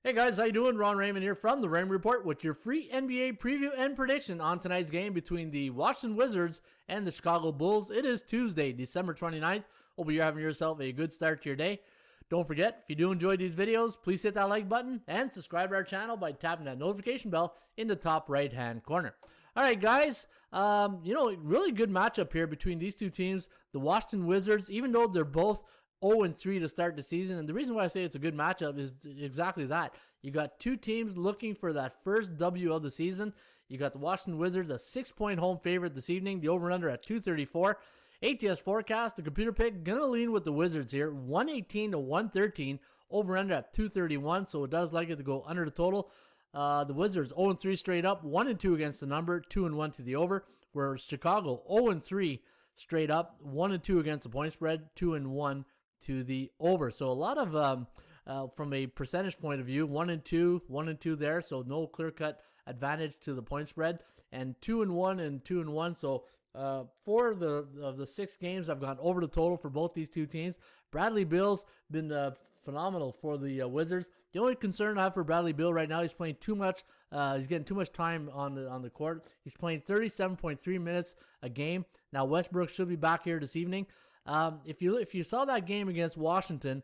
Hey guys, how you doing? Ron Raymond here from the Raymond Report with your free NBA preview and prediction on tonight's game between the Washington Wizards and the Chicago Bulls. It is Tuesday, December 29th. Hope you're having yourself a good start to your day. Don't forget, if you do enjoy these videos, please hit that like button and subscribe to our channel by tapping that notification bell in the top right-hand corner. All right, guys, really good matchup here between these two teams. The Washington Wizards, even though they're both 0-3 to start the season. And the reason why I say it's a good matchup is exactly that. You got two teams looking for that first W of the season. You got the Washington Wizards, a 6-point home favorite this evening. The over-under at 234. ATS forecast, the computer pick, going to lean with the Wizards here. 118 to 113. Over-under at 231, so it does like it to go under the total. The Wizards 0-3 straight up, 1-2 against the number, 2-1 to the over. Whereas Chicago 0-3 straight up, 1-2 against the point spread, 2-1 to the over. So a lot of from a percentage point of view, 1-2 there, so no clear-cut advantage to the point spread, and 2-1 and 2-1. So four of the 6 games I've gone over the total for both these two teams. Bradley Beal's been phenomenal for the Wizards. The only concern I have for Bradley Beal right now, he's playing too much. He's getting too much time on the court. He's playing 37.3 minutes a game. Now Westbrook should be back here this evening. If you saw that game against Washington,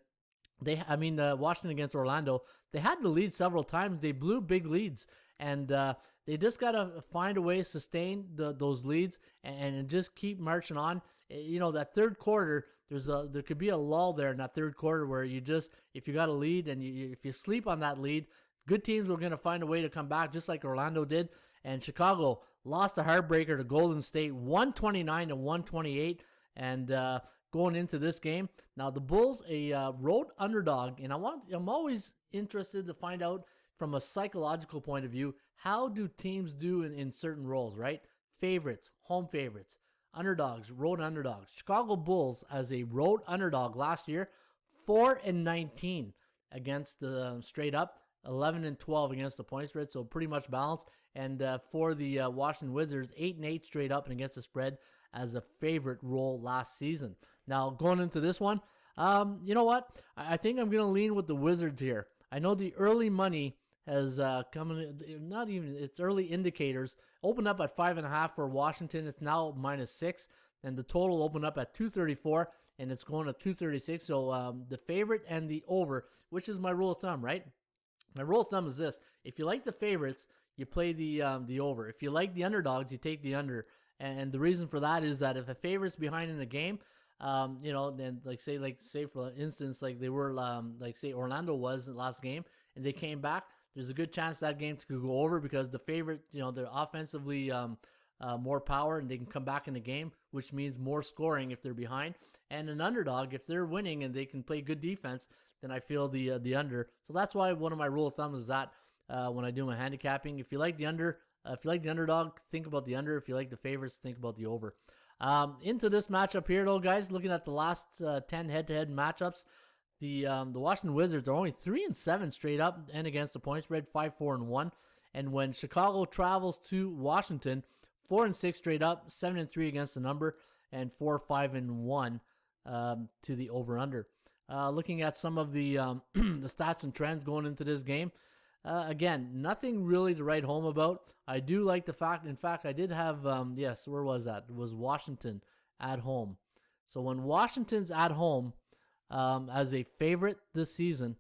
Washington against Orlando, they had the lead several times. They blew big leads, and they just gotta find a way to sustain those leads and just keep marching on. You know, that third quarter, there could be a lull there in that third quarter where if you got a lead and if you sleep on that lead, good teams are gonna find a way to come back, just like Orlando did. And Chicago lost a heartbreaker to Golden State, 129 to 128. And going into this game, now the Bulls a road underdog, and I'm always interested to find out from a psychological point of view, how do teams do in certain roles, right? Favorites, home favorites, underdogs, road underdogs. Chicago Bulls as a road underdog last year, 4-19 against the straight up, 11-12 against the point spread, so pretty much balanced. And for the Washington Wizards, 8-8 straight up and against the spread as a favorite role last season. Now, going into this one, you know what? I think I'm going to lean with the Wizards here. I know the early money has it's early indicators. Opened up at 5.5 for Washington. It's now -6. And the total opened up at 234, and it's going to 236. So the favorite and the over, which is my rule of thumb, right? My rule of thumb is this. If you like the favorites, you play the over. If you like the underdogs, you take the under. And the reason for that is that if a favorite's behind in the game, then say for instance, like they were, say Orlando was in the last game, and they came back, there's a good chance that game could go over because the favorite, they're offensively more power and they can come back in the game, which means more scoring if they're behind. And an underdog, if they're winning and they can play good defense, then I feel the under. So that's why one of my rule of thumb is that when I do my handicapping, if you like the under. If you like the underdog, think about the under. If you like the favorites, think about the over. Into this matchup here, though, guys, looking at the last 10 head-to-head matchups, the Washington Wizards are only 3-7 straight up and against the point spread, 5-4-1. And when Chicago travels to Washington, 4-6 straight up, 7-3 against the number, and 4-5-1 to the over/under. Looking at some of the the stats and trends going into this game. Again, nothing really to write home about. I do like the fact, in fact, I did have, where was that? It was Washington at home. So when Washington's at home as a favorite this season,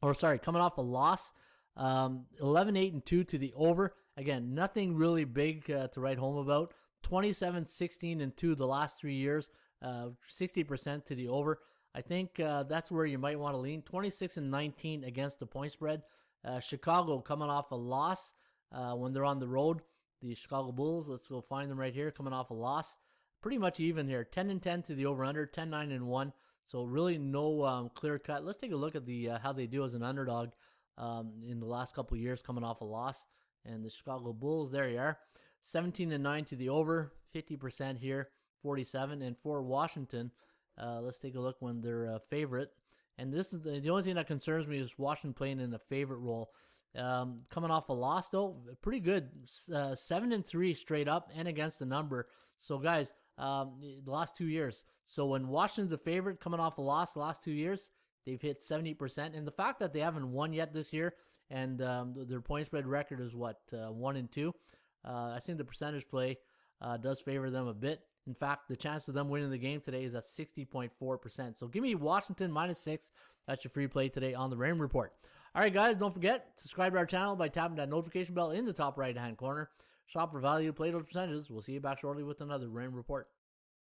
coming off a loss, 11-8-2 to the over. Again, nothing really big to write home about. 27-16-2 the last 3 years, 60% to the over. I think that's where you might want to lean. 26-19 against the point spread. Chicago coming off a loss when they're on the road. The Chicago Bulls, let's go find them right here, coming off a loss. Pretty much even here, 10-10 to the over/under, 10-9-1. So really no clear cut. Let's take a look at the how they do as an underdog in the last couple of years coming off a loss. And the Chicago Bulls, there you are, 17-9 to the over, 50% here, 47. And for Washington, let's take a look when they're a favorite. And this is the only thing that concerns me is Washington playing in a favorite role. Coming off a loss, though, pretty good. 7-3 straight up and against the number. So, guys, the last 2 years. So when Washington's a favorite coming off a loss the last 2 years, they've hit 70%. And the fact that they haven't won yet this year, and their point spread record is 1-2. I think the percentage play does favor them a bit. In fact, the chance of them winning the game today is at 60.4%. So give me Washington -6. That's your free play today on the Raymond Report. All right, guys, don't forget, subscribe to our channel by tapping that notification bell in the top right-hand corner. Shop for value, play those percentages. We'll see you back shortly with another Raymond Report.